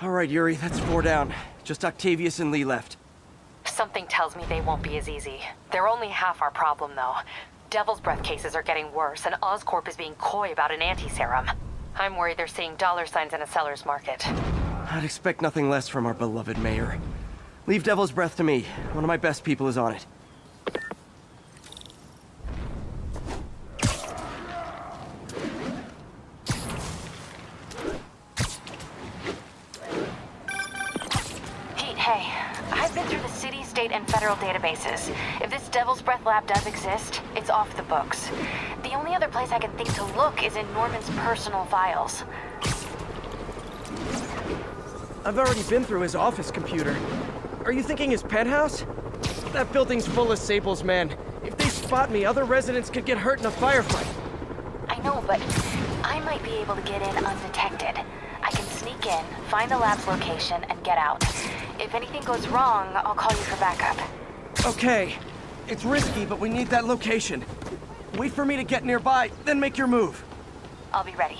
All right, Yuri, that's 4 down. Just Octavius and Lee left. Something tells me they won't be as easy. They're only half our problem, though. Devil's Breath cases are getting worse, and Oscorp is being coy about an anti-serum. I'm worried they're seeing dollar signs in a seller's market. I'd expect nothing less from our beloved mayor. Leave Devil's Breath to me. One of my best people is on it. Hey, I've been through the city, state, and federal databases. If this Devil's Breath lab does exist, it's off the books. The only other place I can think to look is in Norman's personal files. I've already been through his office computer. Are you thinking his penthouse? That building's full of Sable's men. If they spot me, other residents could get hurt in a firefight. I know, but I might be able to get in undetected. I can sneak in, find the lab's location, and get out. If anything goes wrong, I'll call you for backup. Okay. It's risky, but we need that location. Wait for me to get nearby, then make your move. I'll be ready.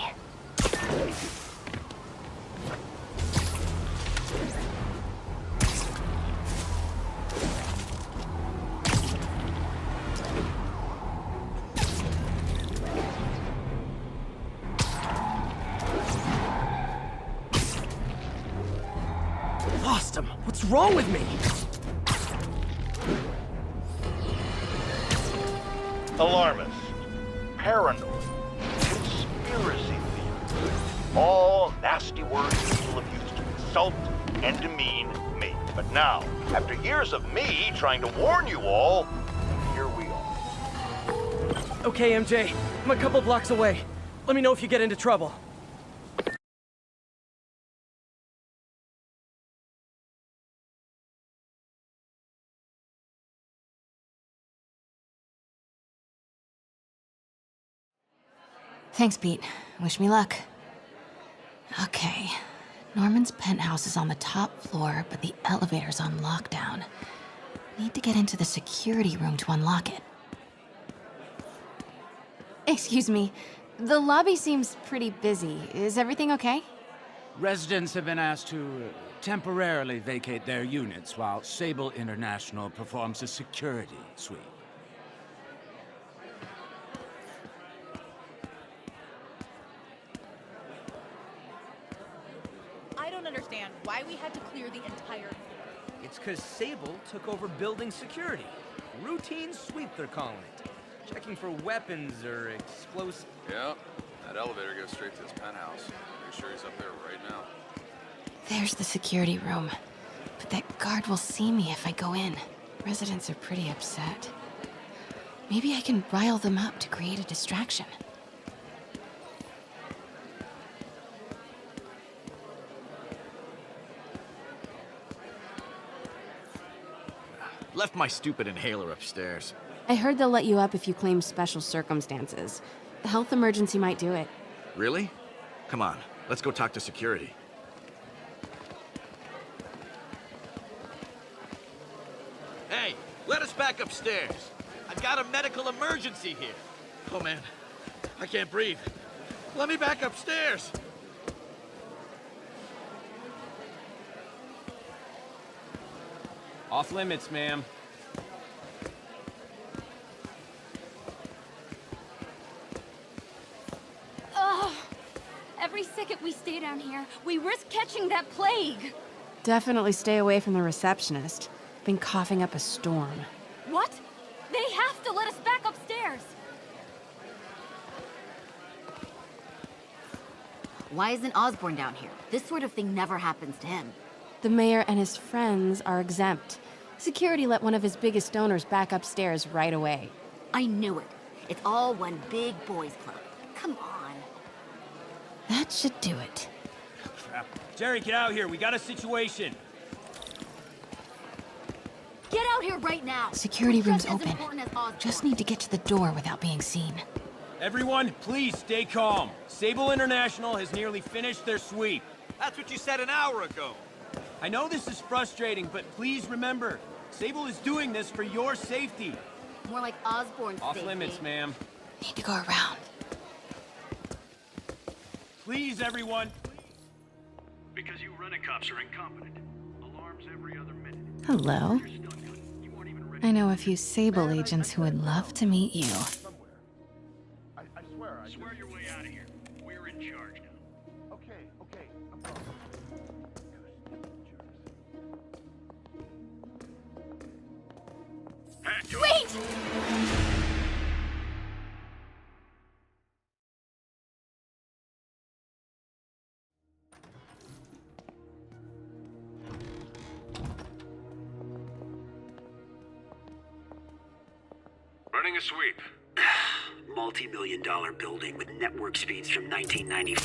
Lost him. What's wrong with me? Alarmist, paranoid, conspiracy theory. All nasty words people have used to insult and demean me. But now, after years of me trying to warn you all, here we are. Okay, MJ. I'm a couple blocks away. Let me know if you get into trouble. Thanks, Pete. Wish me luck. Okay. Norman's penthouse is on the top floor, but the elevator's on lockdown. Need to get into the security room to unlock it. Excuse me. The lobby seems pretty busy. Is everything okay? Residents have been asked to temporarily vacate their units while Sable International performs a security sweep. I don't understand why we had to clear the entire floor. It's because Sable took over building security. Routine sweep, they're calling it. Checking for weapons or explosives. Yeah, that elevator goes straight to his penthouse. Pretty sure he's up there right now. There's the security room. But that guard will see me if I go in. Residents are pretty upset. Maybe I can rile them up to create a distraction. Left my stupid inhaler upstairs. I heard they'll let you up if you claim special circumstances. A health emergency might do it. Really? Come on, let's go talk to security. Hey, let us back upstairs. I've got a medical emergency here. Oh man, I can't breathe. Let me back upstairs. Off limits, ma'am. Ugh. Every second we stay down here, we risk catching that plague. Definitely stay away from the receptionist. Been coughing up a storm. What? They have to let us back upstairs. Why isn't Osborn down here? This sort of thing never happens to him. The mayor and his friends are exempt. Security let one of his biggest donors back upstairs right away. I knew it. It's all one big boys club. Come on. That should do it. Crap. Jerry, get out here. We got a situation. Get out here right now. Security We're room's just as open. important as Osborn. Just need to get to the door without being seen. Everyone, please stay calm. Sable International has nearly finished their sweep. That's what you said an hour ago. I know this is frustrating, but please remember, Sable is doing this for your safety. More like Osborn's Off safety. limits, ma'am. Need to go around. Please, everyone. Because you run a cops are incompetent. Alarms every other minute. Hello. You're still good. You weren't even ready. I know a few Sable agents who would love to meet you. I swear, Swear your way out of here. We're in charge now. Okay. Wait! Running a sweep. Multi-million-dollar building with network speeds from 1990.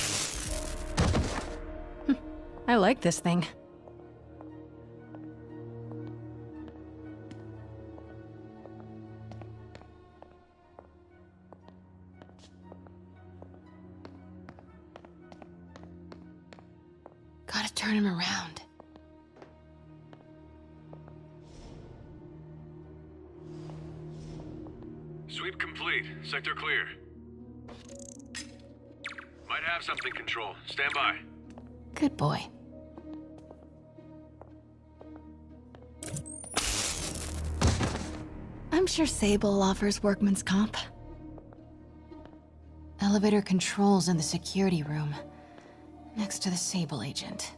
I like this thing. Gotta turn him around. Sweep complete. Sector clear. Might have something, Control. Stand by. Good boy. I'm sure Sable offers workman's comp. Elevator controls in the security room, next to the Sable agent.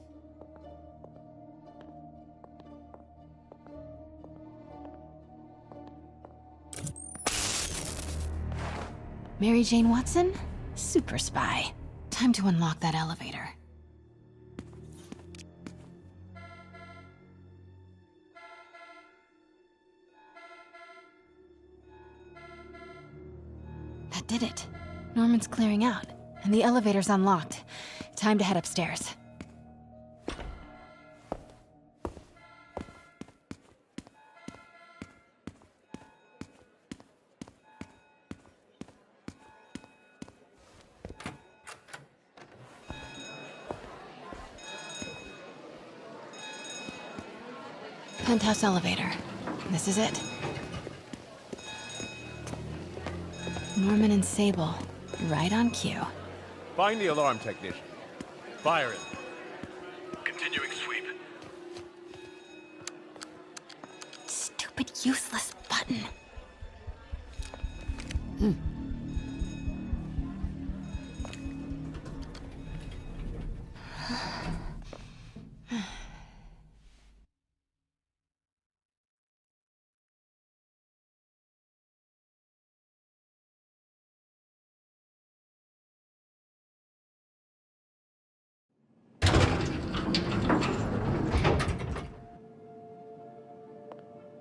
Mary Jane Watson? Super spy. Time to unlock that elevator. That did it. Norman's clearing out, and the elevator's unlocked. Time to head upstairs. Penthouse elevator. This is it. Norman and Sable, right on cue. Find the alarm technician. Fire it. Continuing sweep. Stupid, useless button.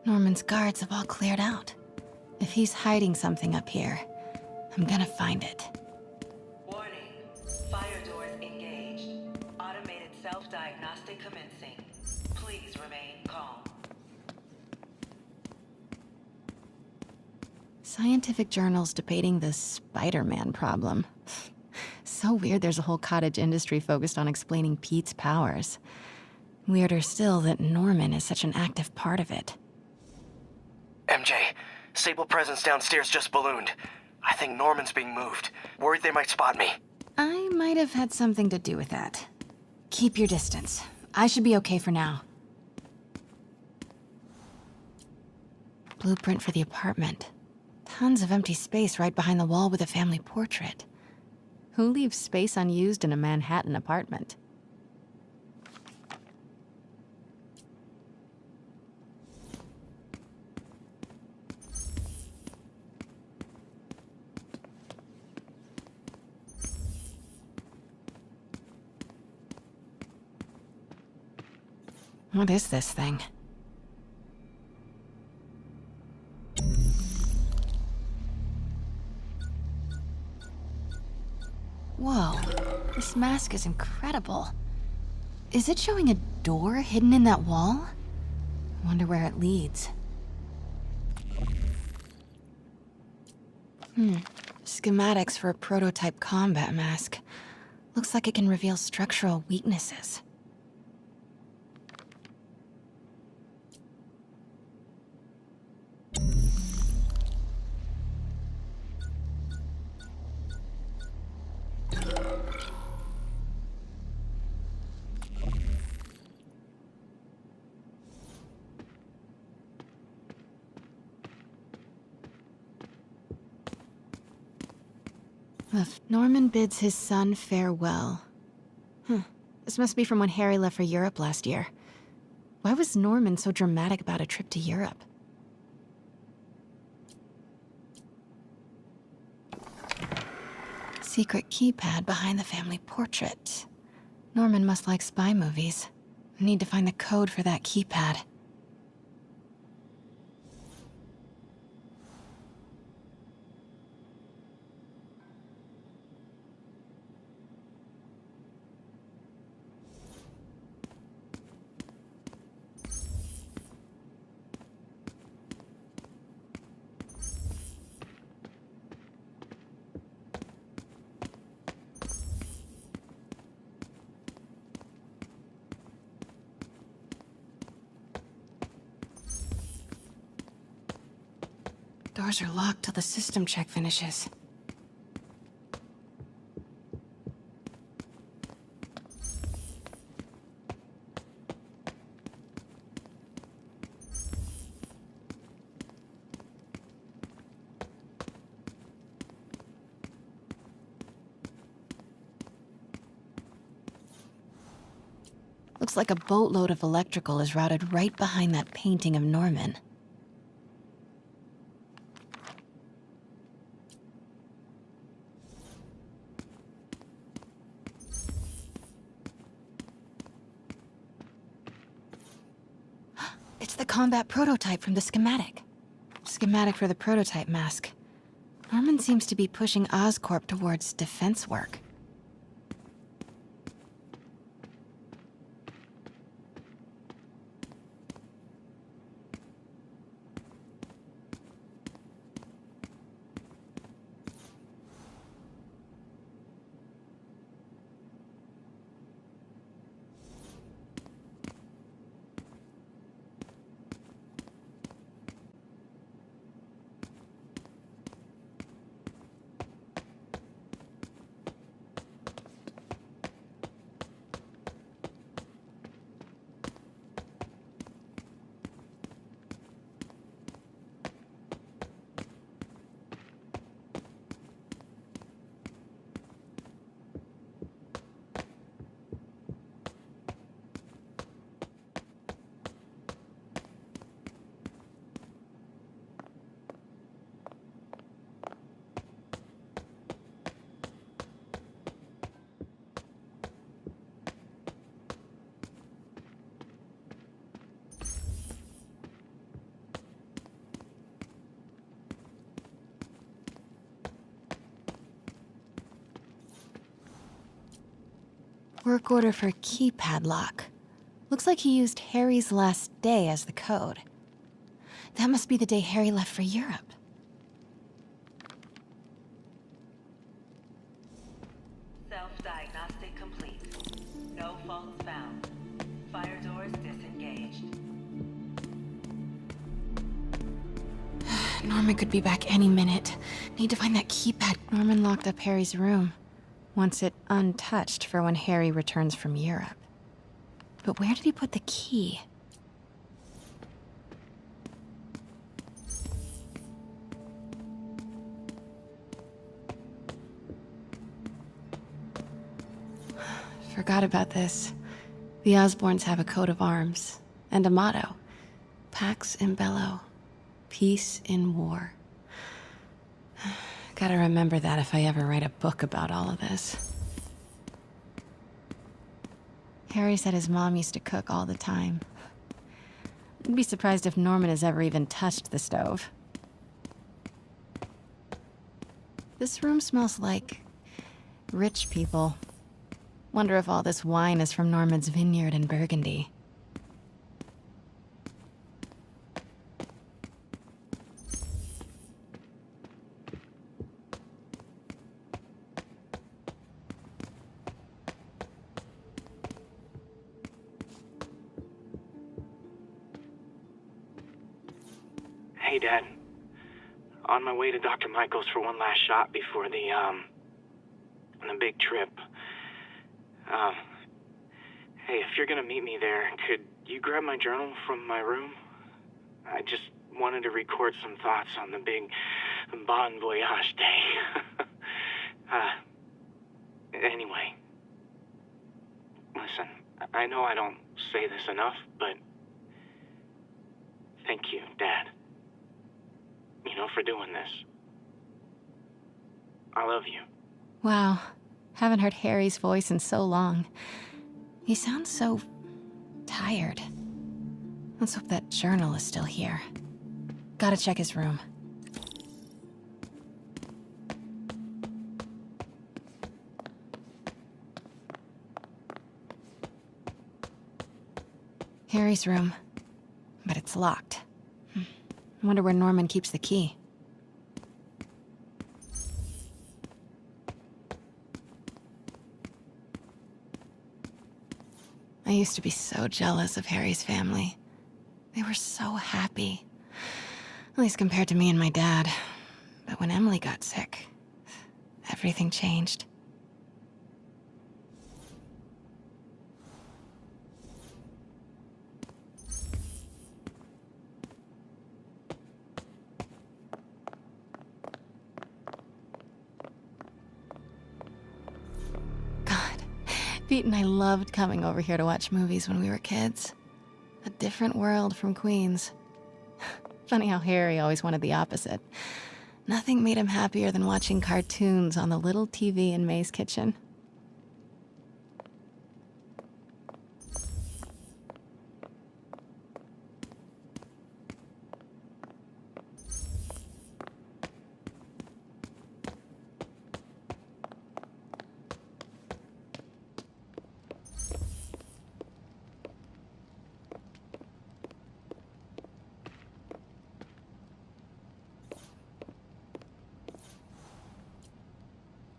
Norman's guards have all cleared out. If he's hiding something up here, I'm gonna find it. Warning. Fire doors engaged. Automated self-diagnostic commencing. Please remain calm. Scientific journals debating the Spider-Man problem. So weird there's a whole cottage industry focused on explaining Pete's powers. Weirder still that Norman is such an active part of it. MJ, Sable presence downstairs just ballooned. I think Norman's being moved. Worried they might spot me. I might have had something to do with that. Keep your distance. I should be okay for now. Blueprint for the apartment. Tons of empty space right behind the wall with a family portrait. Who leaves space unused in a Manhattan apartment? What is this thing? Whoa, this mask is incredible. Is it showing a door hidden in that wall? Wonder where it leads. Schematics for a prototype combat mask. Looks like it can reveal structural weaknesses. Norman bids his son farewell. This must be from when Harry left for Europe last year. Why was Norman so dramatic about a trip to Europe? Secret keypad behind the family portrait. Norman must like spy movies. I need to find the code for that keypad. Doors are locked till the system check finishes. Looks like a boatload of electrical is routed right behind that painting of Norman. It's the combat prototype from the schematic. Schematic for the prototype mask. Norman seems to be pushing Oscorp towards defense work. Work order for keypad lock. Looks like he used Harry's last day as the code. That must be the day Harry left for Europe. Self-diagnostic complete. No faults found. Fire doors disengaged. Norman could be back any minute. Need to find that keypad. Norman locked up Harry's room. Wants it untouched for when Harry returns from Europe. But where did he put the key? Forgot about this. The Osborns have a coat of arms and a motto. Pax in bello. Peace in war. Gotta remember that if I ever write a book about all of this. Harry said his mom used to cook all the time. I'd be surprised if Norman has ever even touched the stove. This room smells like rich people. Wonder if all this wine is from Norman's vineyard in Burgundy. Hey, Dad. On my way to Dr. Michael's for one last shot before the big trip. Hey, if you're gonna meet me there, could you grab my journal from my room? I just wanted to record some thoughts on the big bon voyage day. Anyway. Listen, I know I don't say this enough, but thank you, Dad. You know, for doing this. I love you. Wow. Haven't heard Harry's voice in so long. He sounds so tired. Let's hope that journal is still here. Gotta check his room. Harry's room. But it's locked. I wonder where Norman keeps the key. I used to be so jealous of Harry's family. They were so happy. At least compared to me and my dad. But when Emily got sick, everything changed. Pete and I loved coming over here to watch movies when we were kids. A different world from Queens. Funny how Harry always wanted the opposite. Nothing made him happier than watching cartoons on the little TV in May's kitchen.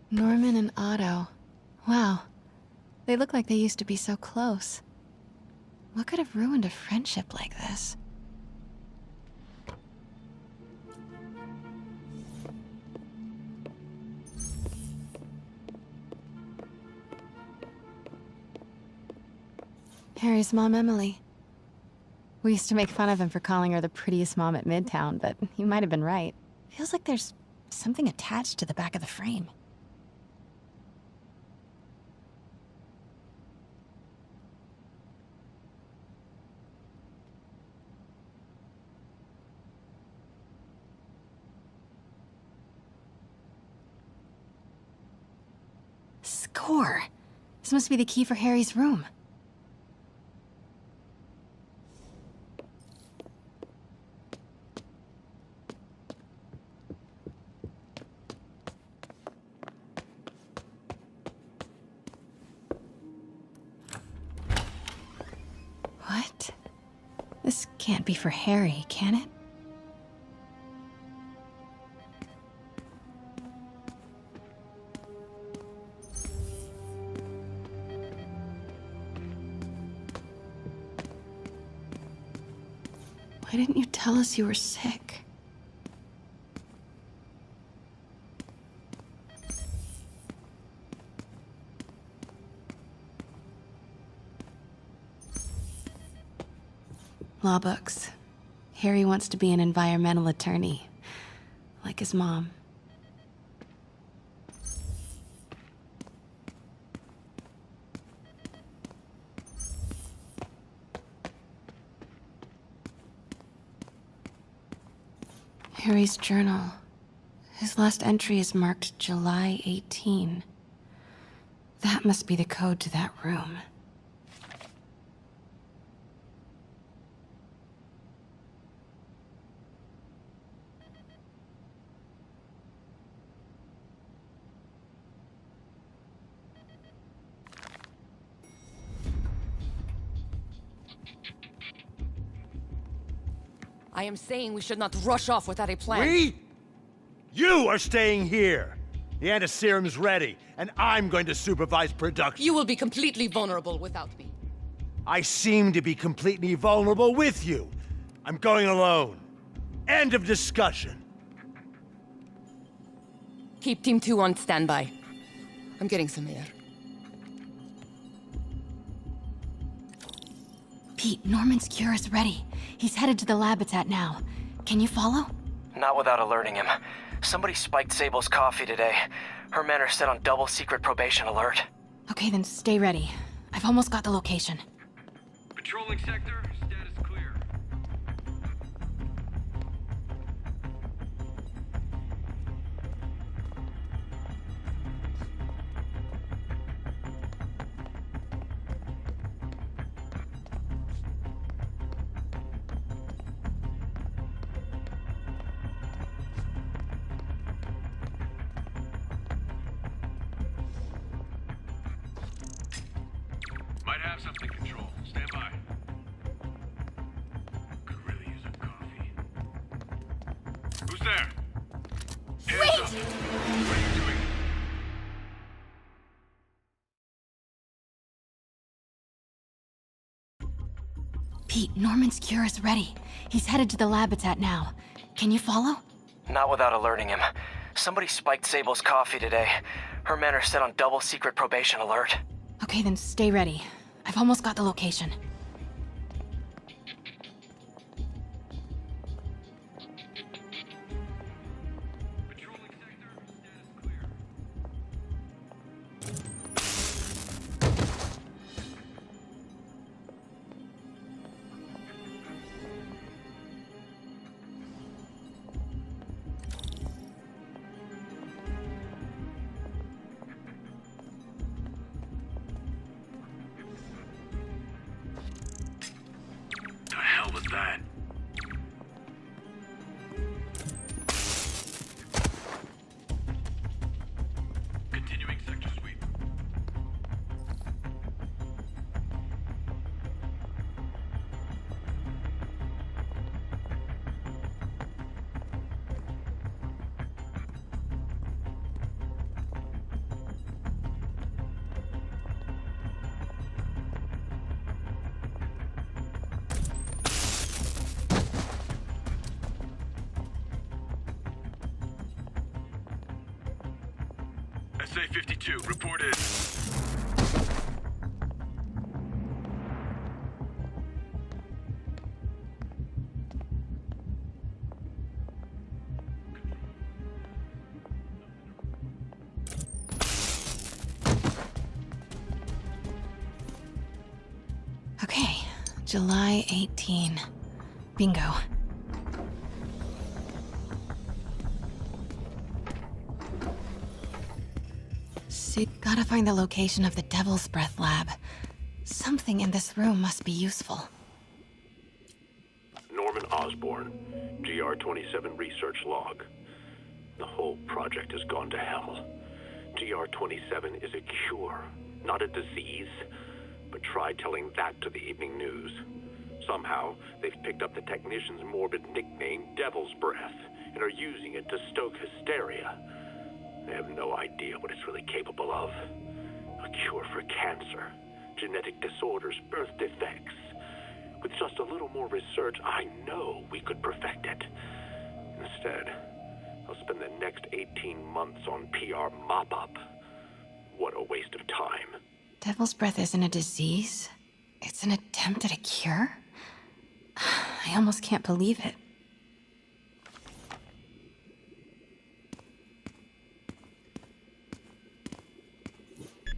Norman and Otto. Wow. They look like they used to be so close. What could have ruined a friendship like this? Harry's mom, Emily. We used to make fun of him for calling her the prettiest mom at Midtown, but he might have been right. Feels like there's something attached to the back of the frame. Score! This must be the key for Harry's room. What? This can't be for Harry, can it? Why didn't you tell us you were sick? Law books. Harry wants to be an environmental attorney, like his mom. Harry's journal. His last entry is marked July 18. That must be the code to that room. I am saying we should not rush off without a plan. We? You are staying here. The antiserum's ready, and I'm going to supervise production. You will be completely vulnerable without me. I seem to be completely vulnerable with you. I'm going alone. End of discussion. Keep Team 2 on standby. I'm getting some air. Pete, Norman's cure is ready. He's headed to the lab it's at now. Can you follow? Not without alerting him. Somebody spiked Sable's coffee today. Her men are set on double secret probation alert. Okay, then stay ready. I've almost got the location. Patrolling sector, status clear. Might have something, Control. Stand by. Could really use a coffee. Who's there? Hands up. What are you doing? Pete, Norman's cure is ready. He's headed to the lab it's at now. Can you follow? Not without alerting him. Somebody spiked Sable's coffee today. Her men are set on double secret probation alert. Okay, then stay ready. I've almost got the location. The hell was that? Continuing sector sweep. SA-52, reported. Okay, July 18. Bingo. Gotta find the location of the Devil's Breath lab. Something in this room must be useful. Norman Osborn, GR-27 research log. The whole project has gone to hell. GR-27 is a cure, not a disease. But try telling that to the evening news. Somehow, they've picked up the technician's morbid nickname, Devil's Breath, and are using it to stoke hysteria. They have no idea what it's really capable of. A cure for cancer, genetic disorders, birth defects. With just a little more research, I know we could perfect it. Instead, I'll spend the next 18 months on PR mop-up. What a waste of time. Devil's Breath isn't a disease. It's an attempt at a cure? I almost can't believe it.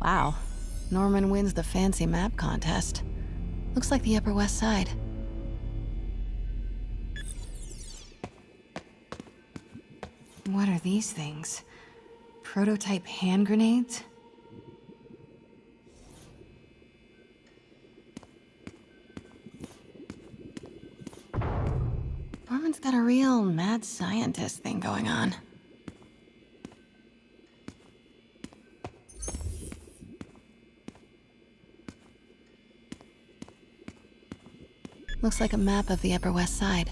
Wow. Norman wins the fancy map contest. Looks like the Upper West Side. What are these things? Prototype hand grenades? Norman's got a real mad scientist thing going on. Looks like a map of the Upper West Side.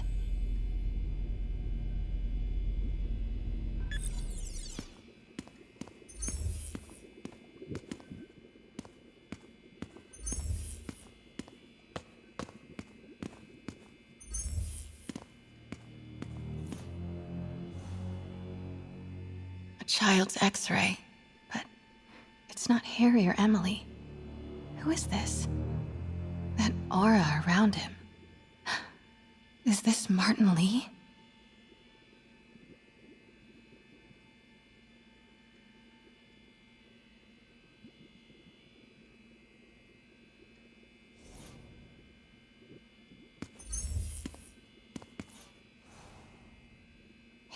A child's X-ray, but it's not Harry or Emily. Who is this? That aura around him. Is this Martin Lee?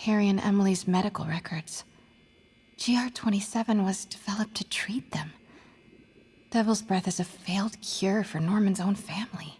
Harry and Emily's medical records. GR27 was developed to treat them. Devil's Breath is a failed cure for Norman's own family.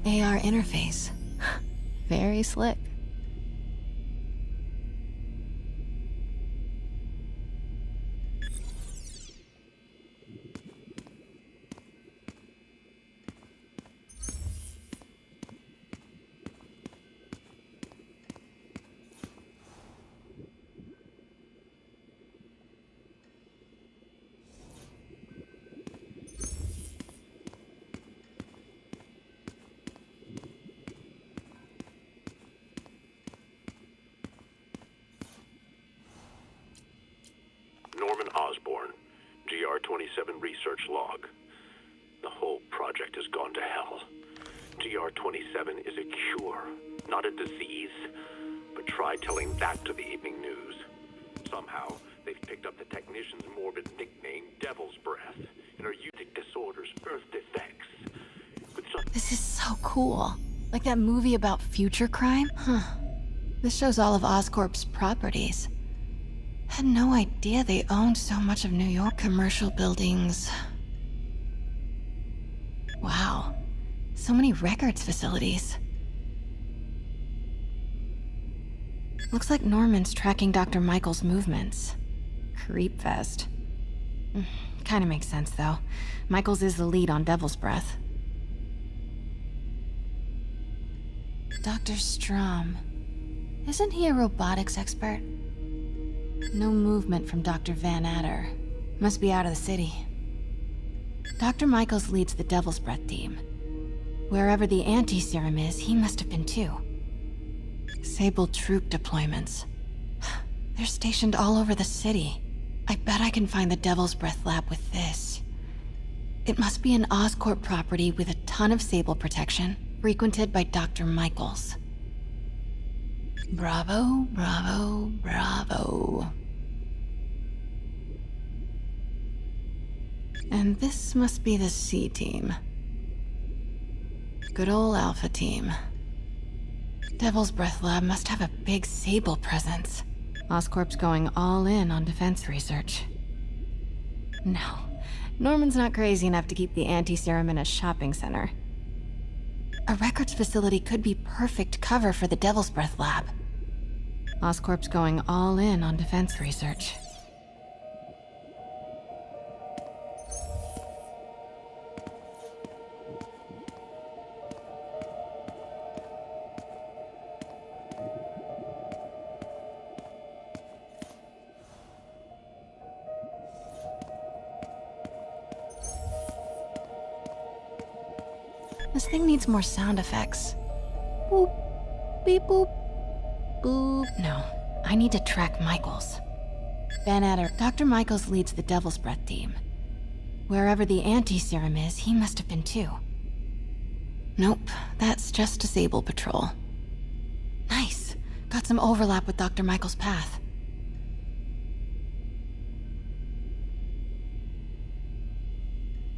AR interface. Very slick. Norman Osborn, GR27 research log. The whole project has gone to hell. GR27 is a cure, not a disease. But try telling that to the evening news. Somehow, they've picked up the technician's morbid nickname, Devil's Breath, and are using disorders, birth defects. This is so cool. Like that movie about future crime? Huh. This shows all of Oscorp's properties. Had no idea they owned so much of New York. Commercial buildings. Wow. So many records facilities. Looks like Norman's tracking Dr. Michael's movements. Creepfest. Kinda makes sense, though. Michaels is the lead on Devil's Breath. Dr. Strom. Isn't he a robotics expert? No movement from Dr. Van Adder. Must be out of the city. Dr. Michaels leads the Devil's Breath team. Wherever the anti-serum is, he must have been too. Sable troop deployments. They're stationed all over the city. I bet I can find the Devil's Breath lab with this. It must be an Oscorp property with a ton of Sable protection, frequented by Dr. Michaels. Bravo, bravo, bravo. And this must be the C team. Good old Alpha team. Devil's Breath Lab must have a big Sable presence. Oscorp's going all in on defense research. No, Norman's not crazy enough to keep the anti-serum in a shopping center. A records facility could be perfect cover for the Devil's Breath Lab. Oscorp's going all in on defense research. This thing needs more sound effects. Boop, beep boop, boop. No, I need to track Michaels. Van Adder. Dr. Michaels leads the Devil's Breath team. Wherever the anti-serum is, he must have been too. Nope, that's just a Sable patrol. Nice. Got some overlap with Dr. Michaels' path.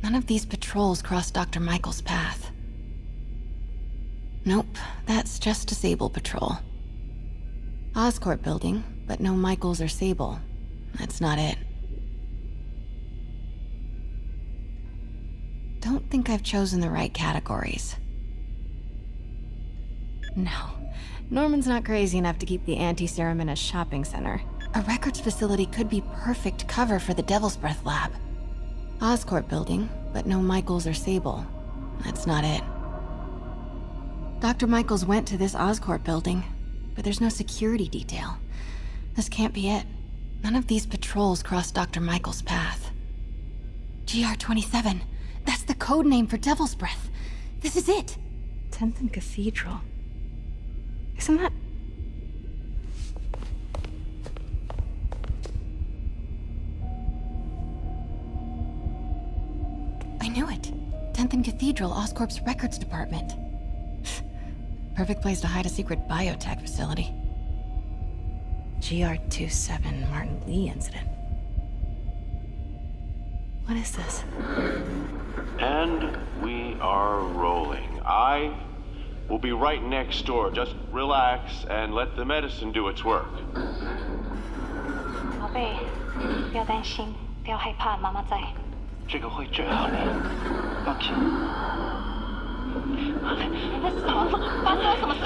None of these patrols cross Dr. Michaels' path. Nope, that's just a Sable patrol. Oscorp building, but no Michaels or Sable. That's not it. Don't think I've chosen the right categories. No, Norman's not crazy enough to keep the anti-serum in a shopping center. A records facility could be perfect cover for the Devil's Breath lab. Oscorp building, but no Michaels or Sable. That's not it. Dr. Michaels went to this Oscorp building, but there's no security detail. This can't be it. None of these patrols crossed Dr. Michael's path. GR-27. That's the code name for Devil's Breath. This is it. 10th and Cathedral. Isn't that... I knew it. 10th and Cathedral, Oscorp's records department. Perfect place to hide a secret biotech facility. GR-27 Martin Lee incident. What is this? And we are rolling. I will be right next door. Just relax and let the medicine do its work. 宝贝，不要担心，不要害怕，妈妈在。这个会治好的，放心。你在什么？发生了什么事？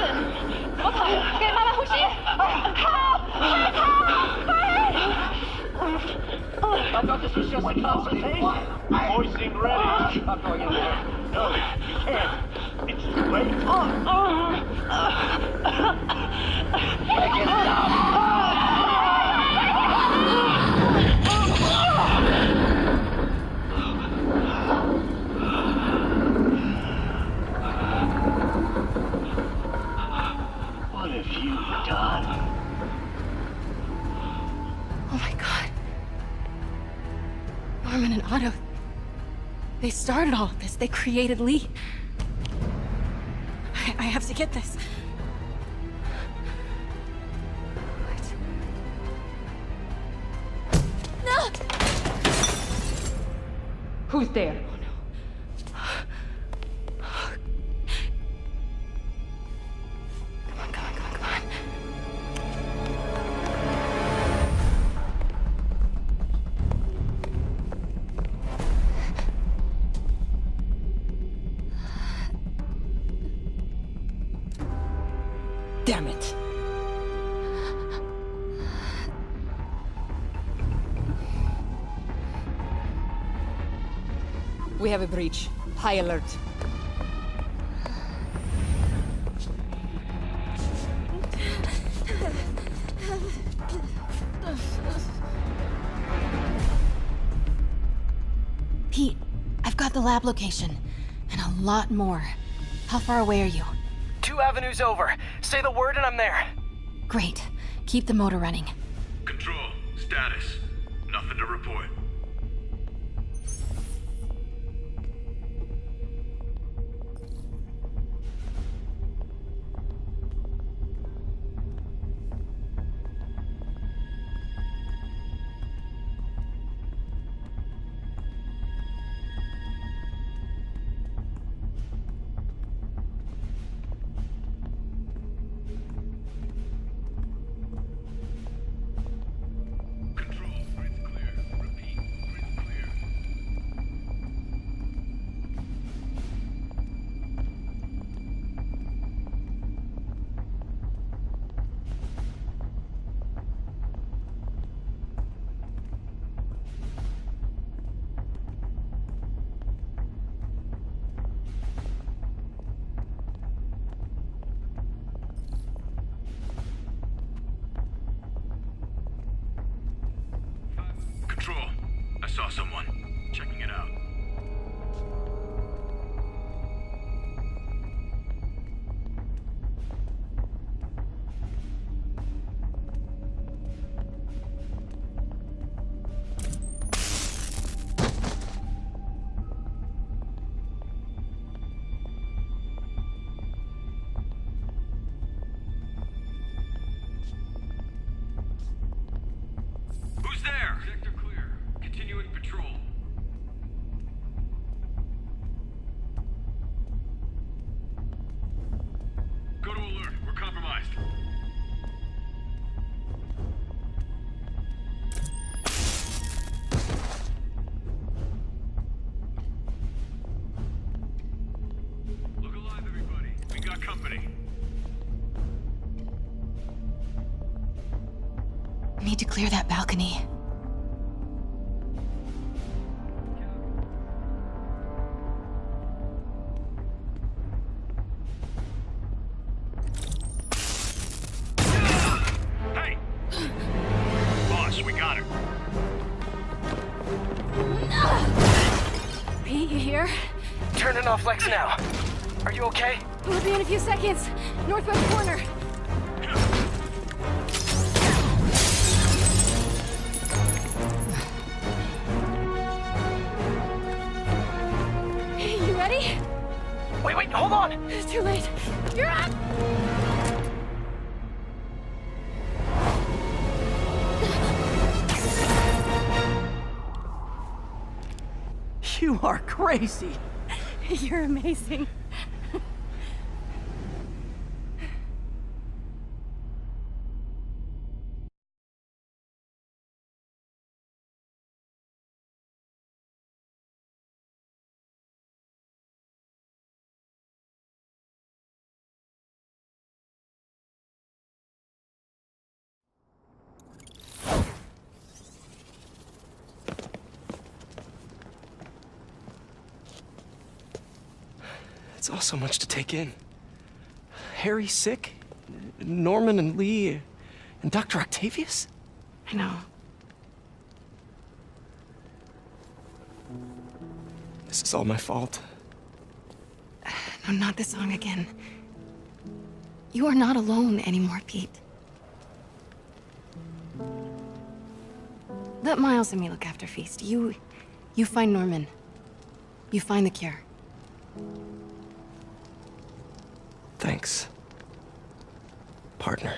怎么可能？给妈妈呼吸！靠！快逃！快！ I thought this was just a consultation. Hoisting ready. I'm going in there. No, you can't. It's too late. Make it stop. What have you done? Oh my god. Norman and Otto. They started all of this. They created Lee. I have to get this. What? No! Who's there? Damn it. We have a breach. High alert. Pete, I've got the lab location. And a lot more. How far away are you? 2 avenues over. Say the word and I'm there. Great. Keep the motor running. Control. Status. Nothing to report. Control. I saw someone. Checking it out. Who's there? Sector clear. Continuing patrol. Go to alert. We're compromised. Look alive, everybody. We got company. Need to clear that balcony. Hey! Turning off Lex now. Are you okay? We'll be in a few seconds. Northwest corner. You ready? Wait, hold on! It's too late. You're up! You are crazy. You're amazing. It's all so much to take in. Harry sick, Norman and Lee, and Dr. Octavius? I know. This is all my fault. No, not this song again. You are not alone anymore, Pete. Let Miles and me look after Feast. You find Norman. You find the cure. Thanks, partner.